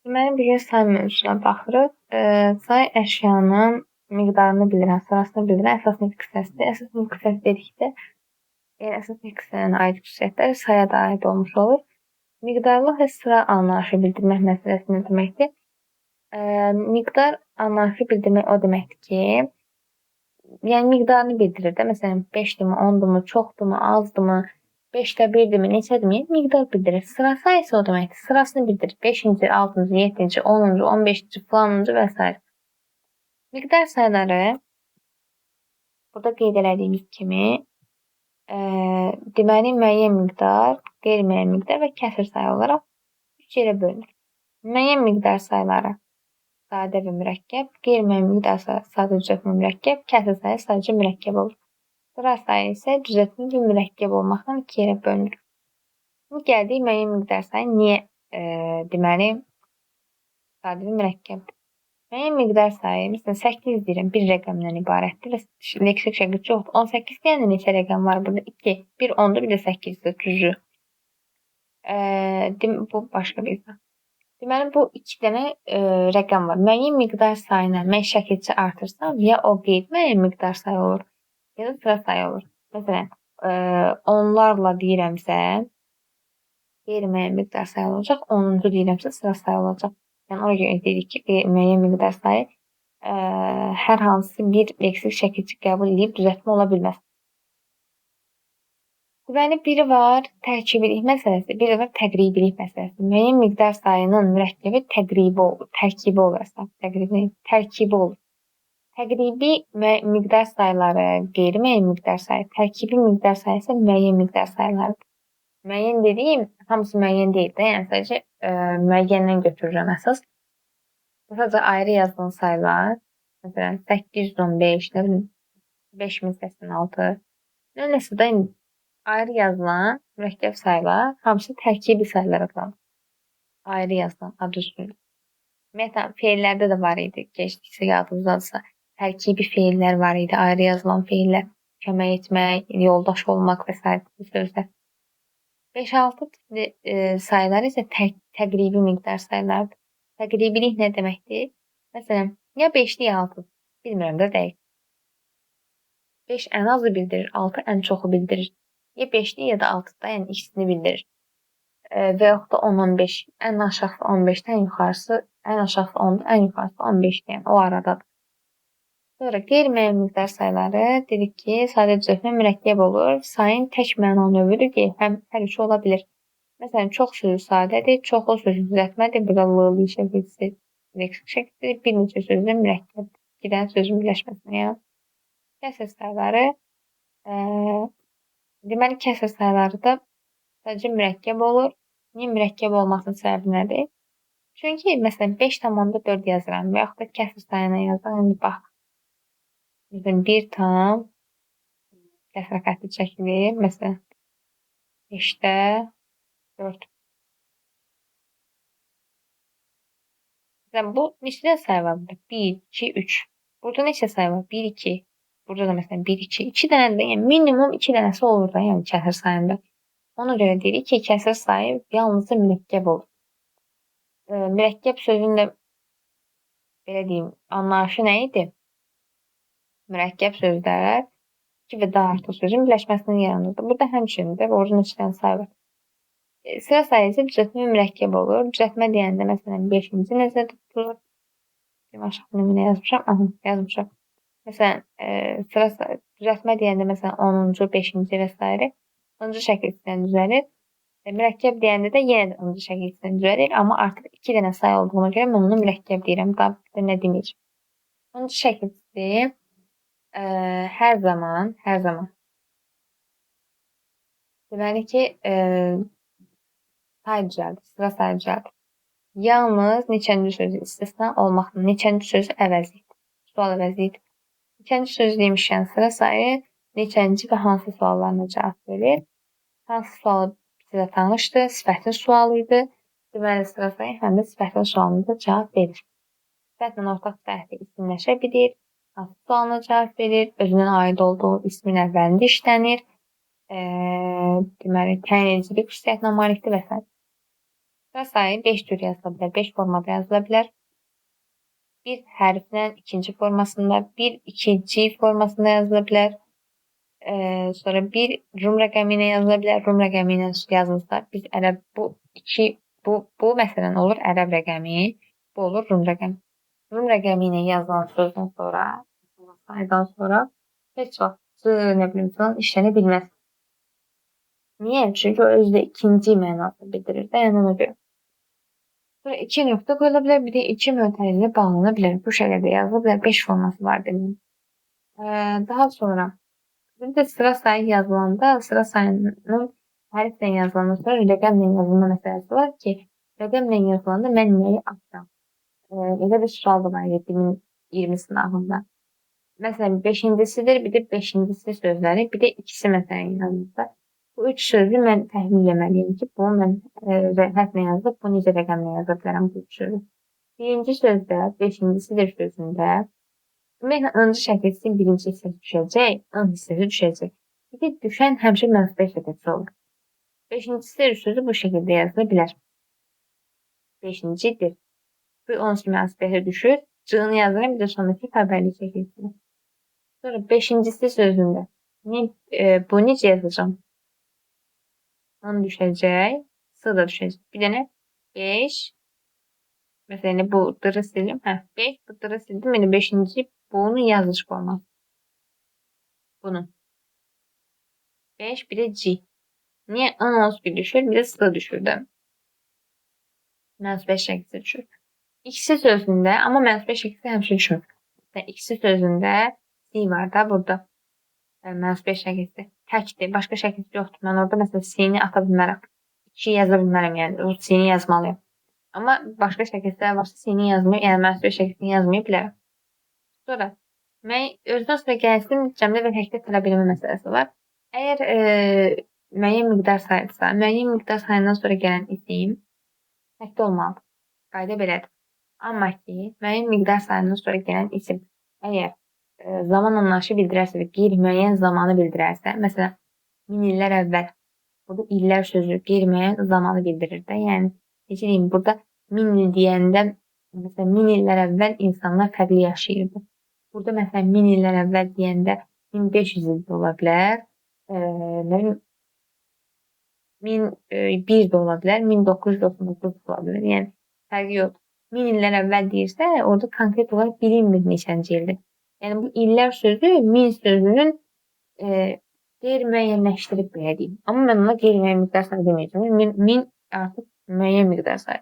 Deməli, bir gün say mövzusuna baxırıq. Say əşyanın miqdarını bildirən, sırasını bildirən əsas nitq hissəsidir. Əsas nitq hissəsi dedikdə, əsas nitq hissəsinə aid xüsusiyyətlər saya da aid olmuş olur. Miqdarlı və sıra anlayışı bildirmək məsələsi nə deməkdir? Miqdar anlayışı bildirmək o deməkdir ki, yəni miqdarını bildirir də. Məsələn, 5-dirmi, 10-durmu, çoxdurmu, azdırmı, 5də 1-dirmi, neçədirmi? Miqdar bildirir. Sıra sayısı o deməkdir. Sırasını bildirir. 5-ci, 6-cı, 7-ci, 10-cu, 15-ci, falanıncı və s. Miqdar sayıları burada qeyd elədiyimiz kimi deməli müəyyən miqdar, qeyri-müəyyən miqdar və kəsr sayı olaraq 3 yerə bölünür. Müəyyən miqdar sayıları sadə və mürəkkəb, qeyri-müəyyən miqdar sayı sadə, düzəltmə, mürəkkəb, kəsr sayı sadəcə mürəkkəb olur. Sıra sayı isə düzəltmə və mürəkkəb olmaqla 2 yerə bölünür. Bu gəldik müəyyən miqdar sayı niyə deməli sadə və mürəkkəbdir? Müəyyən miqdar sayı, məsələn 8 deyirəm, bir rəqəmdən ibarətdir və leksik şəkli çoxdur. 18 deyəndə neçə rəqəm var burada? 2, bir 10-dur, bir də 8-dir, düzü. Bu başqa bir izah. Deməli, bu 2 dənə rəqəm var. Müəyyən miqdar sayına mən şəkilçi artırsam, ya o qeyri-müəyyən miqdar sayı olur, ya da sıra sayı olur. Məsələn, onlarla deyirəmsə, qeyri-müəyyən miqdar sayı olacaq, 10-cu deyirəmsə, sıra sayı olacaq. Yəni, ona görə deyirik ki, müəyyən miqdar sayı hər hansı bir leksik şəkilçi qəbul edib düzəltmə ola bilməz. Deməli, biri var tərkibilik məsələsi, biri var təqribilik məsələsi. Müəyyən miqdar sayının mürəkkəbi tərkibi olur əslində. Tərkibi olur. Təqribi miqdar sayıları qeyri-müəyyən miqdar sayı, tərkibi miqdar sayı isə müəyyən miqdar sayılarıdır. Müəyyən dediyim, hamısı müəyyən deyil də, yəni sadəcə müəyyəndən götürürəm əsas. Sadəcə ayrı yazılan sayılar, məsələn 815, 5086, nəsə də ayrı yazılan mürəkkəb sayılar, hamısı tərkibi sayılar adlanır. Ayrı yazılan adı üstündə. Ümumiyyətlə, feillərdə də var idi, keçdikcə yadınızdadırsa. Tərkibi feillər var idi, ayrı yazılan feillər, kömək etmək, yoldaş olmaq və s. sözlər. 5-6 tipli sayılar isə təqribi miqdar sayılardır. Təqribilik nə deməkdir? Məsələn, ya 5-dir, ya 6-dır. Bilmirəm də dəqiq. 5 ən azı bildirir, 6 ən çoxu bildirir. Ya 5-dir, ya da 6-dır, yəni ikisini bildirir. Və yaxud da 10-15, ən aşağısı 15-dən yuxarısı, ən aşağısı 10-dur, ən yuxarısı 15-dir, yəni o aradadır. Sonra qeyri-müəyyən miqdar sayıları dedik ki, sadə düzəltmə mürəkkəb olur. Sayın tək məna növüdür ki, hər üçü ola bilir. Məsələn, çox sözü sadədir, çoxlu sözü düzəltmədir. Burada l-li şəkilsi, leksik şəkildir. Bir neçə sözü mürəkkəbdir. 2 dənə sözün birləşməsinə, yəni. Kəsr sayıları, deməli, kəsr sayıları da sadəcə mürəkkəb olur. Niyə mürəkkəb olmasının səbəbi nədir? Çünki, məsələn, 5,4 yazıram və yaxud da kəsr sayına yazıram. Bax, məsələn, 1 tam kəsr xətti çəkilir. Məsələn, 5-də 4. Məsələn, bu neçə sayı var burada? 1, 2, 3. Burada neçə sayı var? 1, 2. Burada da məsələn 1, 2. 2 dənə də, yəni minimum 2 dənəsi olur da, yəni kəsr sayında. Ona görə deyirik ki, kəsr sayı yalnızca mürəkkəb olur. Mürəkkəb sözün də belə deyim, anlayışı nə idi? Mürəkkəb sözlər 2 və daha artıq sözün birləşməsindən yaranırdı. Burada həmçinin də orijinal 2 dənə sayı var. Sıra sayı isə düzəltmə mürəkkəb olur. Düzəltmə deyəndə məsələn 5-ci nəzərdə tutulur. Aşağı nümunə yazmışam. Yazmışam. Məsələn, sıra sayı, düzəltmə deyəndə məsələn 10-cu, 5-ci və s. 10-cu şəkildən düzəlir. Mürəkkəb deyəndə də yenə də 10-cu şəkildən düzəlir. Amma artıq 2 dənə sayı olduğuna görə mən onu mürəkkəb deyirəm. Daha bir də nə deməyəcəm. 10-cu şəkildə hər zaman deməli ki, say düzəldir, sıra sayı düzəldir. Yalnız neçənci sözü istisna olmaqla, neçənci sözü əvəzlidir, sual əvəzlidir. Neçənci söz demişkən sıra sayı neçənci və hansı suallarına cavab verir. Hansı sualı bizə tanışdır, sifətin sualı idi. Deməli, sıra sayı həm də sifətin sualına da cavab verir. Sifətlə ortaq cəhətdə isimləşə bilir, hansı sualına cavab verir, özünün aid olduğu ismin əvvəlində işlənir. Deməli, təyin edicilik xüsusiyyətinə malikdir və s. Sıra sayı 5 tür yazıla bilər, 5 formada yazıla bilər. Bir hərflə ikinci formasında, bir ikinci formasında yazıla bilər. Sonra bir Rum rəqəmi ilə yazıla bilər. Rum rəqəmi ilə yazılsa, biz ərəb bu məsələn olur ərəb rəqəmi, bu olur Rum rəqəmi. Rum rəqəmi ilə yazılan sözdən sonra, saydan sonra heç vaxt nə bilim falan işlənə bilməz. Niyə? Çünki o özü də ikinci mənasını bildirir də, yəni ona görə. Sonra 2 nöqtə qoyula bilər, bir də 2 mötərizə ilə bağlana bilər. Bu şəkildə yazıla bilər. 5 forması var dedim. Daha sonra bir də sıra sayı yazılanda, sıra sayının hərflə yazılandan sonra rəqəmlə yazılma məsələsi var ki, rəqəmlə yazılanda mən nəyi atacam? Elə bir sual da var 2020 sınavında. Məsələn, 5-incisidir, bir də 5-incisi sözləri, bir də ikisi məsələn yazılsa. Bu 3 sözü mən təhlil etməliyim ki, bunu mən hərflə yazıb, bunu necə rəqəmlə yaza bilərəm bu 3 sözü. Birinci sözdə, 5-incisidir sözündə, ümumiyyətlə, ıncı şəkilsi birinci hissəsi düşəcək, ın hissəsi düşəcək. Bir də düşən həmişə mənsubiyyət şəkilsi olur. 5-incisidir sözü bu şəkildə yazıla bilər. 5-cidir. Bu onsuz mənsubiyyətə düşür. Cığını yazıram, bir də sonraki xəbərli şəkilsi. Sonra 5-incisi sözündə bu necə yazacağım? In düşəcək, sı da düşəcək. Bir dənə 5, məsələn, bu dırı sildim. 5, bu dırı sildim. Yəni 5-ci bunun yazılış forması. Bunun. 5, bir də C. Niyə ın onsuz bir düşür, bir də sı düşür də. Mənsubiyyət şəkilsi düşür. İkisi sözündə, amma mənsubiyyət şəkilsi həmişə düşmür. İkisi sözündə C var da burada. Mənsubiyyət şəkilsi təkdir, başqa şəkilsi yoxdur. Mən orada məsələn C-ni ata bilmərəm. 2 yaza bilmərəm, yəni o C-ni yazmalıyam. Amma başqa şəkilslər varsa C-ni yazmıyor, yəni mənsubiyyət şəkilsini yazmaya bilərəm. Sonra özdən sonra gəlsin cəmlə və təkdə tələb eləmə məsələsi var. Əgər müəyyən miqdar sayılsa, müəyyən miqdar sayından sonra gələn isim təkdə olmalıdır. Qayda belədir. Amma ki, müəyyən miqdar sayından sonra gələn isim əgər zaman anlayışı bildirərsə və qeyri-müəyyən zamanı bildirərsə, məsələn, 1000 illər əvvəl, burada illər sözü qeyri-müəyyən zamanı bildirir də. Yəni, necə deyim, burada 1000 il deyəndə, məsələn, 1000 illər əvvəl insanlar fərqli yaşayırdı. Burada, məsələn, 1000 illər əvvəl deyəndə 1500 il də ola bilər, 1001 də ola bilər, 1999 da ola bilər. Yəni, fərqi yoxdur. 1000 illər əvvəl deyirsə, orada konkret olaraq bilinmir neçənci ildir. Yəni, bu illər sözü 1000 sözünün qeyri-müəyyənləşdirib belə deyim. Amma mən ona qeyri-müəyyən miqdar sayı deməyəcəm. 1000 artıq müəyyən miqdar sayı.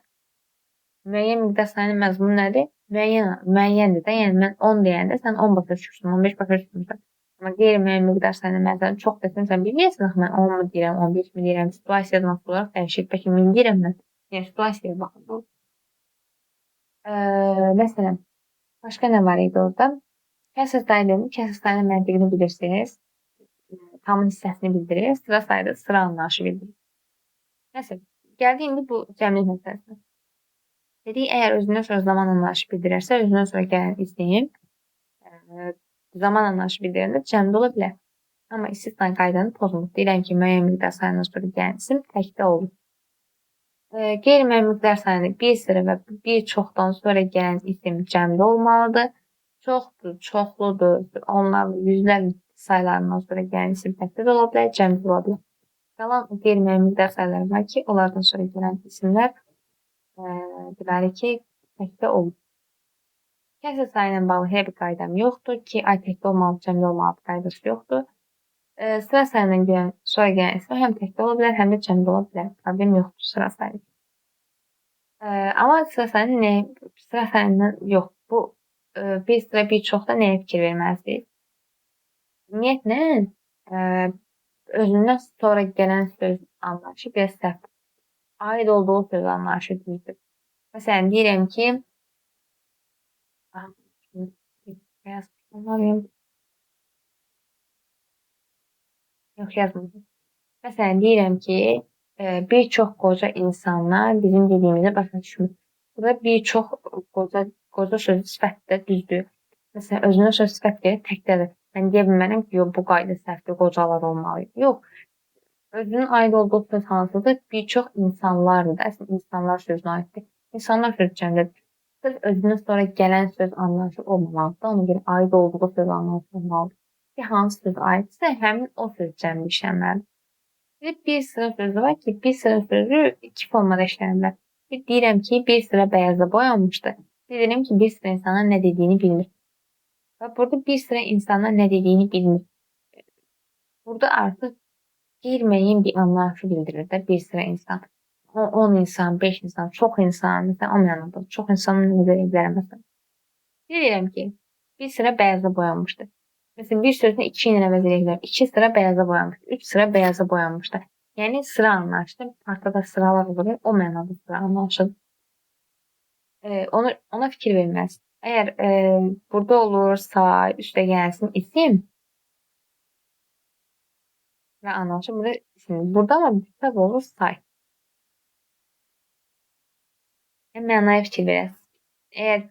Müəyyən miqdar sayının məzmunu nədir? Müəyyəndir də. Yəni, mən 10 deyəndə sən 10 başa düşürsən, 15 başa düşürsən. Amma qeyri-müəyyən miqdar sayının məzmunu çox desən, sən bilməyəsən, axı mən 10 mu deyirəm, 15 mi deyirəm, situasiyadan asılı olaraq dəyişir. Bəlkə 1000 deyirəm mən. Yəni, situasiyaya baxın. Məsələn, başqa nə var idi orada? Kəsr sayı dedim. Kəsr sayının məntiqini bilirsiniz. Tamın hissəsini bildirir. Sıra sayıda sıra anlayışı bildirir. Məsələn, gəldi indi bu cəmlik məsələsinə. Dedik, əgər özündən sonra zaman anlayışı bildirərsə, özündən sonra gələn isim zaman anlayışı bildirəndə cəmdə ola bilər. Amma istisna qaydanı pozulur. Deyirəm ki, müəyyən miqdar sayından sonra gələn isim təkdə olur. Qeyri-müəyyən miqdar sayını bir sıra və bir çoxdan sonra gələn isim cəmdə olmalıdır. Çoxdur, çoxludur, onlarla yüzlərlə saylarından sonra gələn isim təkdə də ola bilər, cəmdə ola bilər. Qalan qeyri-müəyyən miqdar sayları var ki, onlardan sonra gələn isimlər deməli ki, təkdə olur. Kəsr sayı ilə bağlı heç bir qaydam yoxdur ki, ay təkdə olmalı, cəmdə olmalı qaydası yoxdur. Sıra sayı ilə sonra gələn isim həm təkdə ola bilər, həm də cəmdə ola bilər. Problem yoxdur sıra sayı. Amma sıra sayından yox. Bu bir sıra bir çoxda nəyə fikir verməlisiniz? Ümumiyyətlə, özündən sonra gələn söz anlayışı biraz səhvdir. Aid olduğu söz anlayışı düzdür. Məsələn, deyirəm ki, yox, yazmayacağım. Məsələn, deyirəm ki, bir çox qoca insanlar bizim dediyimizə başa düşmür. Burada bir çox qoca sözü sifətdə düzdür. Məsələn, özünə söz sifət gəlir təkdədir. Mən deyə bilmərəm ki, yox, bu qayda səhvdir, qocalar olmalı. Yox, Özünün aid olduğu söz hansıdır? Bir çox insanlardır. Əslində insanlar sözünə aiddir. İnsanlar söz cəmlədir. Sırf özündən sonra gələn söz anlayışı olmamalıdır. Ona görə aid olduğu söz anlayışı olmalıdır. Ki hansı söz aidsə, həmin o söz cəmli işlənməlidir. Bir sıra sözü var ki, bir sıra sözü iki formada işlənə bilər. Bir deyirəm ki, bir sıra bəyaza boyanmışdır. Bir deyirəm ki, bir sıra insanlar nə dediyini bilmir. Və burada bir sıra insanlar nə dediyini bilmir. Burada artıq qeyri-müəyyən bir anlayışı bildirir də bir sıra insan. 10 insan, 5 insan, çox insan, məsələn, o mənada çox insanın nəzər edilərəm məsələn. Deyirəm ki, bir sıra bəyaza boyanmışdır. Məsələn, bir sözünü 2 ilə əvəz edə bilərəm. 2 sıra bəyaza boyanmışdır. 3 sıra bəyaza boyanmışdır. Yəni sıra anlayışı, partada sıralar olur, o mənada sıra anlayışıdır. Ona fikir verməlisən. Əgər burada olur say, üstə gəlsin isim və anlayışı burada isim. Burada amma mütləq olur say. Yəni mənaya fikir verəsiniz. Əgər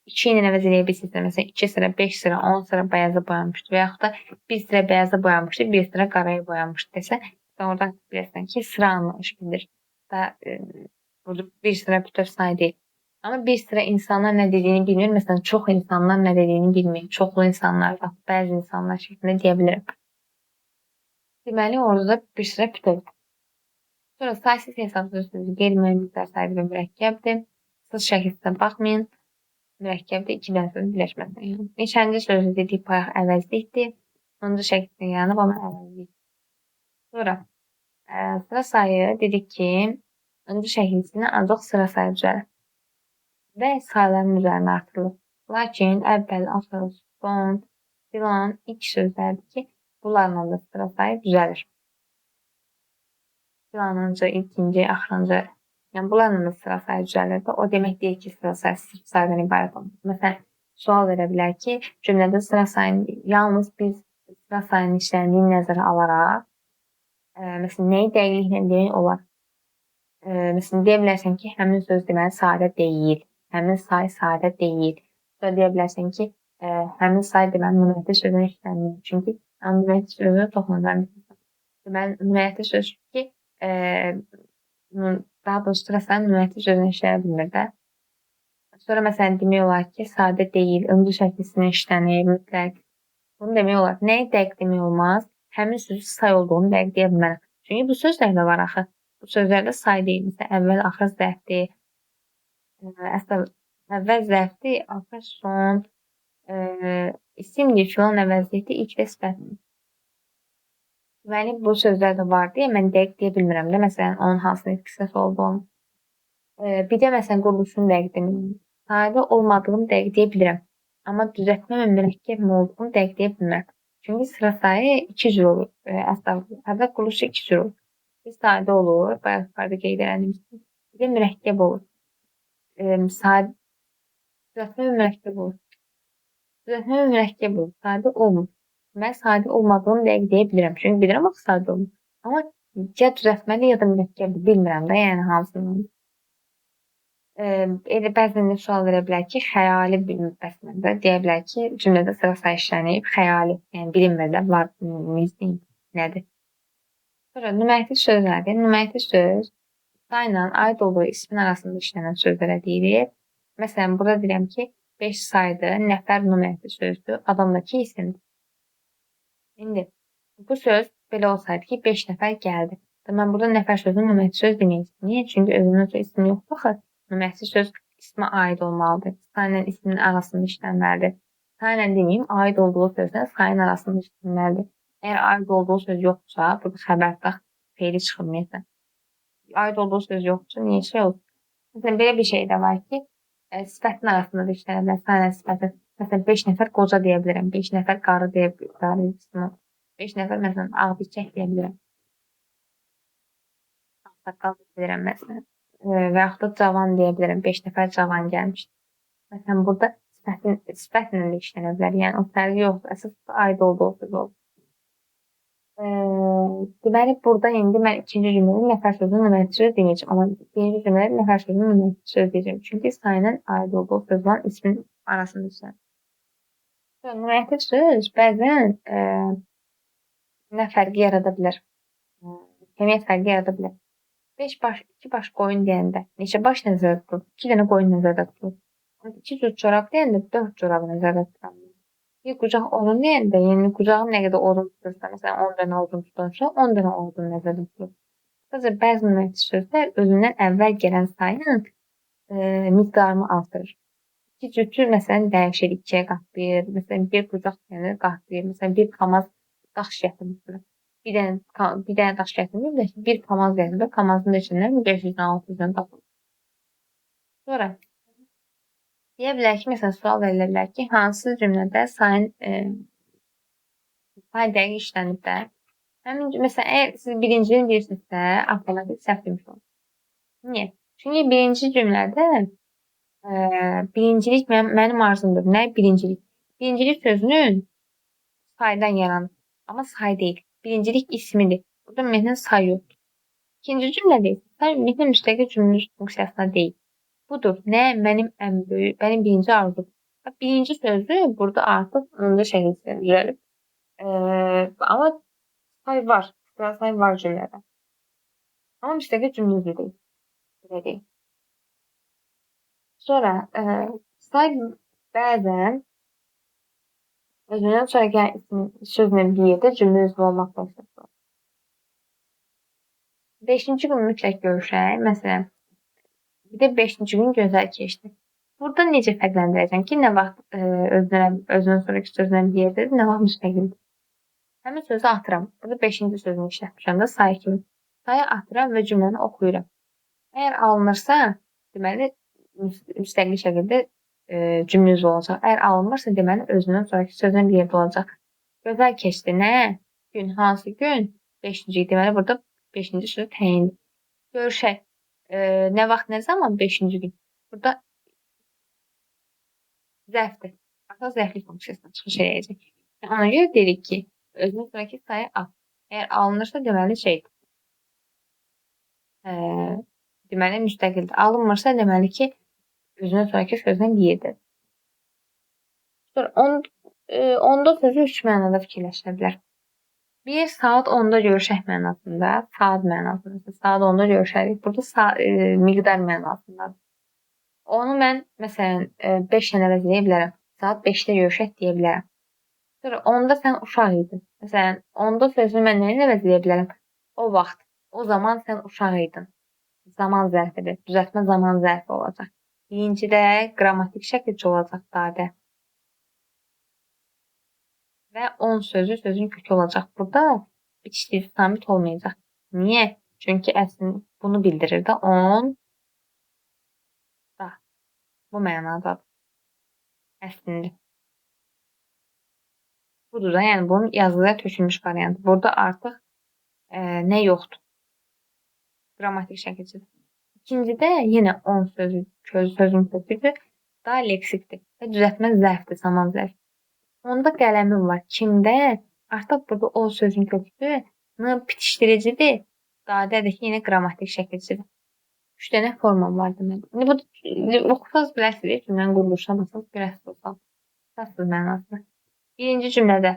2 ilə əvəz edə bilirsinizsə, məsələn 2 sıra, 5 sıra, 10 sıra bəyaza boyanmışdır və yaxud da 1 sıra bəyaza boyanmışdır, 1 sıra qaraya boyanmışdır desə, sən oradan bilirsən ki, sıra anlayışı bilir. Burada bir sıra bütöv say deyil. Amma bir sıra insanlar nə dediyini bilmir. Məsələn, çox insanlar nə dediyini bilmir. Çoxlu insanlar, bəzi insanlar şəklində deyə bilərəm. Deməli, orada bir sıra bütöv. Sonra saysız hesabsız sözü qeyri-müəyyən miqdar sahibi və mürəkkəbdir. Sız şəkildə baxmayın. Mürəkkəbdə 2 dənə söz birləşməsin. Yəni, neçənci sözü dedik bayaq əvəzlikdir. 10-cu şəkildə yanıb amma əvəzlik. Sonra sıra sayı dedik ki, 10-cu şəkildə ancaq sıra sayı düzəlir. Və sayıların üzərinə artırılır. Lakin əvvəl, axır, son filan ilk sözlərdir ki, bunlarla da sıra sayı düzəlir. Filanıncı, ilkinci, axırıncı. Yəni, bunlarla da sıra sayı düzəlir. O demək deyil ki, sıra sayı sırf sayıdan ibarət olmalı. Məsələn, sual verə bilər ki, cümlədə sıra sayını, yalnız biz sıra sayının işləndiyi nəzərə alaraq, məsələn, nəyi dəqiqliklə demək olar? Məsələn, deyə bilərsən ki, həmin söz deməli sadə deyil. Həmin say sadə deyil. Sonra deyə bilərsən ki, həmin say deməli nümunəti sözünə işlənmir. Çünki nümunəti sözünə toxunacaq. Deməli, nümunəti söz ki, daha doğrusu sıra sayı nümunəti sözünə işlənə bilmir də. Sonra məsələn demək olar ki, sadə deyil, ıncı şəkilsinə işlənir, mütləq. Bunu demək olar. Nəyi dəqiq demək olmaz? Həmin sözü say olduğunu dəqiq deyə bilmərəm. Çünki bu sözlər də var axı. Bu sözlərdə say deyil. Məsələn, əvvəl, axır zərfdir. Əvvəl zərfdir, axır son, isimdir, filan əvəzlikdir, ilk də sifətdir. Deməli, bu sözlər də var deyə mən dəqiq deyə bilmirəm də. Məsələn, onun hansının qisas olduğunu. Bir də məsələn, quruluşunu dəqiq demirəm. Sadə olmadığını dəqiq deyə bilirəm. Amma düzəltmə və mürəkkəb olduğunu dəqiq deyə bilmirəm. Çünki sıra sayı 2 cür olur. Əvvəl quruluşu 2 cür olur. Bir sadə olur, bayaq yuxarıda qeyd etdiyim. Bir də mürəkkəb olur. Düzəltmə və mürəkkəb olur. Düzəltmə və mürəkkəb olur. Sadə olmur. Mən sadə olmadığını dəqiq deyə bilirəm. Çünki bilirəm axı sadə olmur. Amma ya düzəltməli ya da mürəkkəb bilmirəm də, yəni hansını. Elə bəzən də sual verə bilər ki, xəyali məsələndə deyə bilər ki, cümlədə sıra sayı işlənib, xəyali, yəni bilinmir də, var, nədir? Sonra nümayəti sözlərdir. Nümayəti söz sayla aid olduğu ismin arasında işlənən sözlərə deyilir. Məsələn, burada deyirəm ki, 5 saydır, nəfər nümayəti sözdür, adamdakı isimdir. İndi bu söz belə olsaydı ki, 5 nəfər gəldi. Mən burada nəfər sözünün nümayəti söz deməyim. Niyə? Çünki özünün ismi yoxdur axı. Nümayəti söz ismə aid olmalıdır. Sayla ismin arasında işlənməlidir. Sayla deməyim, aid olduğu sözlə sayın arasında işlənməlidir. Əgər aid olduğu söz yoxdursa, burada xəbərdax feili çıxılmayacaq. Aid olduğu söz yoxdursa, niyə şey olur? Məsələn, belə bir şey də var ki, sifətin arasında da işlənə bilər. Sayla sifətin. Məsələn, 5 nəfər qoca deyə bilirəm. 5 nəfər qarı deyə bilirəm. 5 nəfər, məsələn, ağbirçək deyə bilirəm. Saqqal deyə bilirəm, məsələn. Və yaxud da cavan deyə bilərəm. 5 nəfər cavan gəlmişdi. Məsələn, burada sifətlə də işlənə bilər. Yəni, o fərqi yoxdur. Əsas aid olduğu söz olur. Deməli, burada indi mən ikinci cümlədə nəfər sözünün nümayəti söz deməyəcəm. Amma birinci cümlədə nəfər sözünün nümayəti söz deyəcəm. Çünki sayının aid olduğu söz olan ismin arasında işlənir. Nümayəti söz bəzən nə fərqi yarada bilər. Kəmiyyət fərqi yarada bilər. 5 baş, 2 baş qoyun deyəndə neçə baş nəzərdə tutulur? 2 dənə qoyun nəzərdə tutulur. 2 cür çorab deyəndə 4 çorabı nəzərdə tutulur. Bir qucaq odun deyəndə, yəni qucağın nə qədər odun tutursa, məsələn 10 dənə odun tutursa, 10 dənə odun nəzərdə tutulur. Sadəcə bəzi nümunəvi sözlər özündən əvvəl gələn sayın miqdarını artırır. 2 cütü məsələn dəyişir, 2-yə qatlayır. Məsələn, bir qucaq deyəndə qatlayır. Məsələn, bir kamaz daş gətirmişdir. Bir dənə daş gətirmir, bir kamaz gətirir. Kamazın da içindən 500-dən 600-dən tapılır. Sonra deyə bilər ki, məsələn, sual verilə bilər ki, hansı cümlədə say dəqiq işlənib də? Həmin məsələn, əgər siz birincini deyirsinizsə, avtomatik səhv demiş olur. Niyə? Çünki birinci cümlədə birincilik mənim arzumdur. Nə birincilik? Birincilik sözünün saydan yaranır. Amma say deyil. Birincilik ismidir. Burada ümumiyyətlə say yoxdur. İkinci cümlədə isə say ümumiyyətlə müstəqil cümlə funksiyasına deyil. Budur. Nə? Mənim ən böyük, mənim birinci arzum. Birinci sözü burada artıq onda şəkildə düzəlib. Amma say var. Say var cümlədə. Amma müstəqil cümlə üzrə deyil. Belə deyil. Sonra say bəzən özündən sonra gələn isim sözlə bir yerdə cümlə üzvü olmaqla istəyir. 5-ci gün mütləq görüşək. Məsələn, bir də 5-ci gün gözəl keçdi. Burada necə fərqləndirəcəm ki, nə vaxt özündən sonraki sözlə bir yerdədir, nə vaxt müstəqildir. Həmin sözü atıram. Burada 5-ci sözünü işlətmişəm də say kimi. Sayı atıram və cümləni oxuyuram. Əgər alınırsa, deməli müstəqil şəkildə cümlə üzvü olacaq. Əgər alınmırsa, deməli özündən sonraki sözlə bir yerdə olacaq. Gözəl keçdi. Nə? Gün, hansı gün? 5-ci. Deməli burada 5-ci söz təyindir. Görüşək. Nə vaxt, nə zaman? 5-ci gün. Burada zərfdir. Artıq zərflik funksiyasına çıxış edəcək. Ona görə dedik ki, özündən sonraki sayı at. Əgər alınırsa, deməli şeydir. Deməli müstəqildir. Alınmırsa, deməli ki, özündən sonraki sözlə bir yerdir. Sonra onda sözü 3 mənada fikirləşilə bilər. Bir, saat 10-da görüşək mənasında, saat mənasında, saat 10-da görüşərik. Burada miqdar mənasındadır. Onu mən, məsələn, 5 dənə əvəzləyə bilərəm. Saat 5-də görüşək deyə bilərəm. Sonra 10-da sən uşaq idin. Məsələn, 10-da sözünü mən nə ilə əvəzləyə bilərəm? O vaxt, o zaman sən uşaq idin. Zaman zərfidir. Düzəltmə zaman zərfi olacaq. Birincidə qrammatik şəkildə olacaq dadə. Və 10 sözü sözün kökü olacaq. Burada bitişdirici samit olmayacaq. Niyə? Çünki əslində bunu bildirir də 10 da. Bu mənadadır. Əslində. Budur da, yəni bunun yazılıya tökülmüş variantı. Burada artıq nə yoxdur? Qrammatik şəkildə. İkincidə yenə 10 sözün köküdür. Daha leksikdir. Və düzəltmə zərfdir, zaman zərfi. Onda qələmim var. Kimdə? Artıq burada o sözün köküdür. Bitişdiricidir. Dadədəki yenə qrammatik şəkilçidir. 3 dənə formam var deməli. İndi bu oxusaz biləsiniz. Cümlənin quruluşuna baxsaq görəsiniz olsaq. Əsas mənası. Birinci cümlədə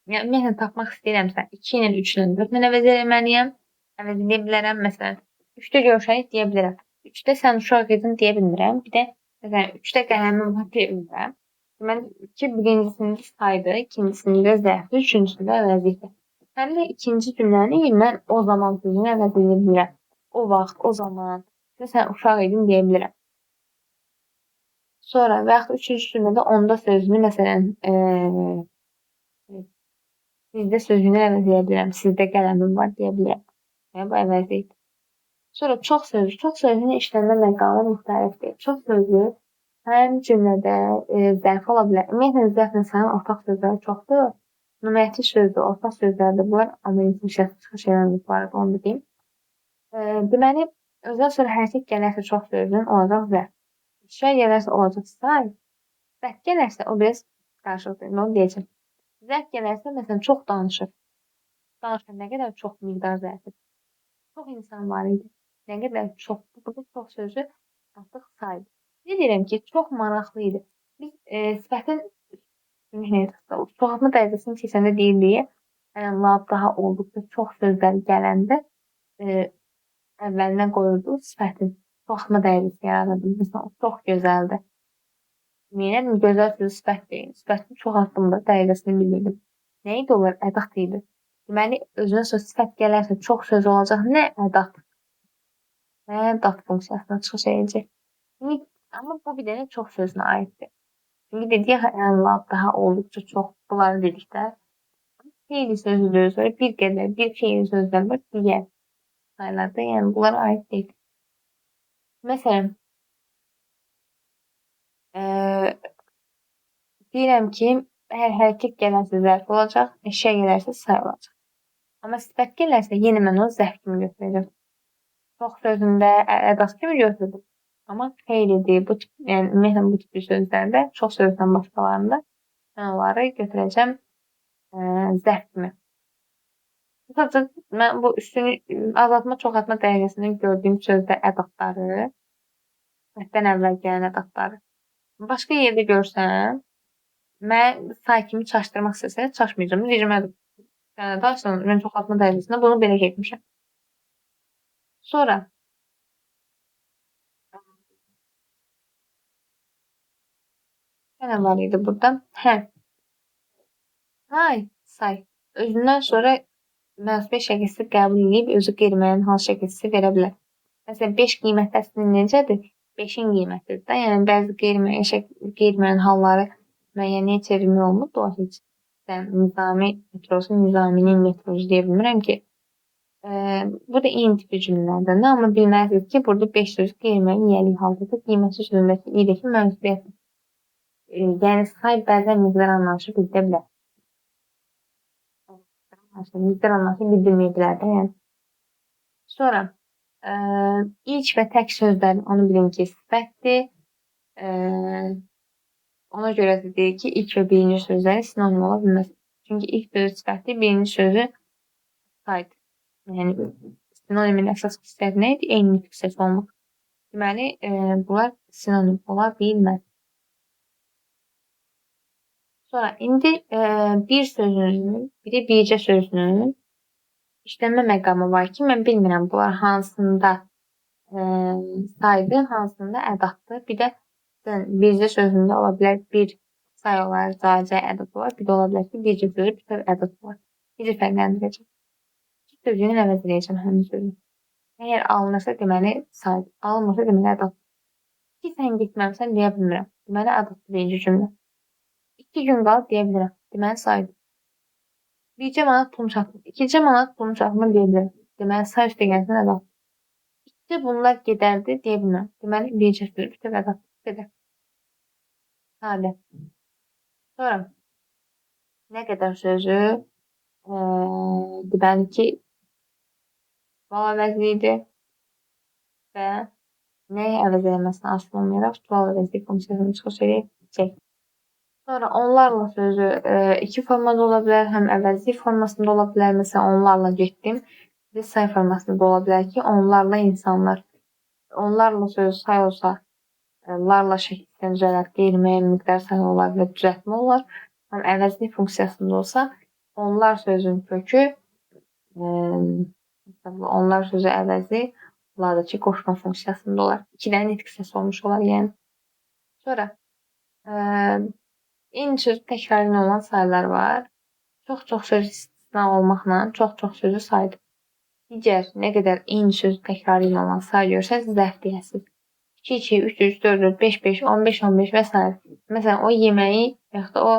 ümumiyyətlə tapmaq istəyirəmsə 2 ilə 3 ilə 4 ilə əvəz etməliyəm. Əvəz edə bilərəm. Məsələn, 3-də görüşək deyə bilərəm. 3-də sən uşaq idin deyə bilmirəm. Bir də məsələn 3-də qələmim var deyə bilmirəm. Deməli ki, birincisində saydı, ikincisində zərfdir, üçüncüsündə əvəzlikdir. Həm də ikinci cümləni mən o zaman sözünü əvəz edə bilirəm. O vaxt, o zaman. Sən uşaq idin deyə bilirəm. Sonra və yaxud üçüncü cümlədə onda sözünü məsələn sizdə sözünü əvəz edə bilirəm. Sizdə qələmim var deyə bilirəm. Yəni bu əvəzlikdir. Sonra çox sözünün işlənmə məqamı müxtəlifdir. Çox sözü həm cümlədə zərf ola bilər. Ümumiyyətlə, zərflə sayın ortaq sözləri çoxdur. Nümunəvi sözdür, ortaq sözlərdir bunlar. Amma insan çıxış edən barədə onu deyim. Deməli, özdən sonra hərəkət gələrsə çox sözün olacaq zərf. Şəy gələrsə olacaq say. Zərf gələrsə o biraz qarşılıqdır. Onu deyəcəm. Zərf gələrsə, məsələn, çox danışır. Danışır nə qədər çox miqdar zərfidir. Çox insan var idi. Nə qədər çox. Burada çox sözü artıq saydır. Deyirəm ki, çox maraqlı idi. Biz sifətin çoxaltma dərəcəsini keçəndə deyirdik, lab daha olduqca çox sözlər gələndə e, əvvəlinə qoyurdu sifətin çoxaltma dərəcəsi yaradırdı. Məsələn, o çox gözəldir. Yemin gözəl sözü sifət deyil. Sifətini çoxaltdım da dərəcəsini bildirdim. Nə idi onlar? Ədaq idi. Deməli, özünə söz sifət gələrsə çox söz olacaq. Nə ədaq? Nə ədaq funksiyasına çıxış edəcək. Ama bu bir dənə çox sözünə aiddir. Çünki dedik ya, ən daha olduqca çox bunları dedikdə xeyli sözüdür. Sonra bir qədər, bir xeyli sözlər var digər saylarda. Yəni bunlara aid deyil. Məsələn, deyirəm ki, hər hərəkət gələrsə zərf olacaq, əşya gələrsə say olacaq. Amma sifət gələrsə yenə mən o zərf kimi götürəcəm. Çox sözündə ədaq kimi götürdüm. Amma xeylidir. Bu tip, yəni ümumiyyətlə bu tip sözlərdə, çox sözdən başqalarında mən onları götürəcəm zərf kimi. Sadəcə mən bu üstünü azaltma, çoxaltma dərəcəsində gördüyüm sözdə ədaqları, sifətdən əvvəl gələn ədaqları başqa yerdə görsəm, mən say kimi çaşdırmaq istəsəm, çaşmayacağım. Deyəcəm, Dayson, mən çoxaltma dərəcəsində bunu belə getmişəm. Sonra nə var idi burada? Say. Özündən sonra mənsubiyyət şəkilsi qəbul edib özü qeyri-müəyyən hal şəkilsi verə bilər. Məsələn, 5 qiyməti əslində necədir? 5-in qiymətidir də. Yəni bəzi qeyri-müəyyən halları müəyyənliyə çevirmək olmur. O heç nizami metrosu, nizaminin metrosu deyə bilmirəm ki. Bu da eyni tipi cümlələrdən də, amma bilməlisiniz ki, burada 5 söz qeyri-müəyyən yiyəlik haldadır. Qiymətsiz sözündəki i-dəki mənsubiyyət. Yəni say bəzən miqdar anlayışı bildirə bilər. Miqdar anlayışı bildirməyə bilər də, yəni. Sonra ilk və tək sözlərin onu bilin ki, sifətdir. Ona görə də deyir ki, ilk və birinci sözləri sinonim ola bilməz. Çünki ilk sözü sifətdir, birinci sözü saydır. Yəni sinonimin əsas xüsusiyyəti nə idi? Eyni nitq səsi olmaq. Deməli, bunlar sinonim ola bilməz. Sonra indi bir sözünün, bir də bircə sözünün işlənmə məqamı var ki, mən bilmirəm bunlar hansında saydı, hansında ədaqdır. Bir də bircə sözündə ola bilər bir say olar, cacə ədad olar. Bir də ola bilər ki, bircə sözü bütöv ədad olar. Necə fərqləndirəcəm? İki sözünü əvəz edəcəm həmin sözü. Əgər alınırsa, deməli saydı. Alınmırsa, deməli ədad. Ki, sən getməmsən deyə bilmirəm. Deməli ədaddır birinci cümlə. 2 gün qalıb deyə bilirəm. Deməli saydı. 1 manat pulum çatmır. 2 manat pulum çatmır deyə bilirəm. Deməli say üstə gəlsin ədad. İkisi bunlar gedərdi deyə bilmirəm. Deməli bircə söz bütöv ədad. Gedər. Sadə. Sonra nə qədər sözü deməli ki val əvəzlidir və nəyi əvəz edilməsini asılı olmayaraq val əvəzlik funksiyasını çıxış edəcək. Sonra onlarla sözü iki formada ola bilər, həm əvəzlik formasında ola bilər. Məsələn, onlarla getdim. Bir də say formasında ola bilər ki, onlarla insanlar. Onlarla sözü say olsa, larla şəkildən düzələr, qeyri-müəyyən miqdar say olar və düzəltmə olar. Həm əvəzlik funksiyasında olsa, onlar sözün kökü, onlar sözü əvəzi, lardakı qoşma funksiyasında olar. İki dənə nitq səsi olmuş olar, yəni. Sonra eyni söz təkrarlı olan saylar var. Çox-çox söz istisna olmaqla çox-çox sözü saydı. Digər nə qədər eyni söz təkrarlı olan say görsəz zərf deyəsiniz. 2, 2, 3, 3, 4, 4, 5, 5, 15, 15 və s. Məsələn, o yeməyi yaxud da o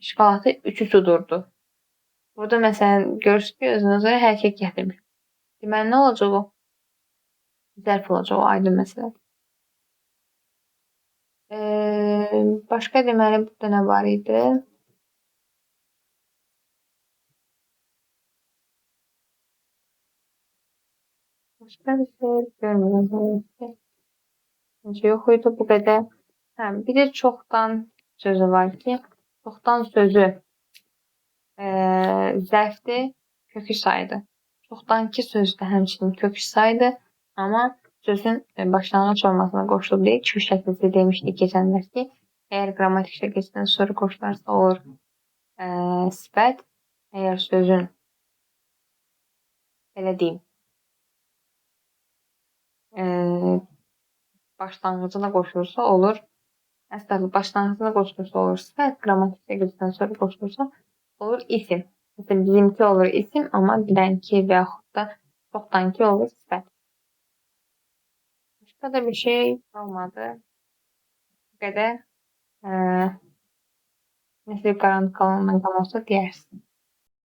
şokolatı 3-ü tudurdu. Burada məsələn, görürsünüz ki, özünə görə hərəkət gətirmiş. Deməli, nə olacaq o? Zərf olacaq, o aydın məsələdir. Başqa deməli, burada nə var idi? Başqa bir şey görmürəm. Yox idi bu qədər. Bir də çoxdan sözü var ki, çoxdan sözü zərfdir, kökü saydı. Çoxdankı söz də həmçinin kökü saydı, amma sözün başlanğıc olmasına qoşulub deyil. Kök şəkildə demişdik keçənlər ki, əgər qrammatik şəkildən sonra qoşularsa olur sifət, əgər sözün Belə deyim. Eee, başlanğıcına qoşulursa olur. Əslində başlanğıcına qoşulursa olur sifət, qrammatik əgrdən sonra qoşulursa olur isim. Məsələn, bizimki olur isim, amma dünənki və yaxud da çoxdankı olur sifət. Başqa da bir şey qalmadı. Bu qədər. Eee, nəsə qaranlıq qalandan qalırsa deyərsin.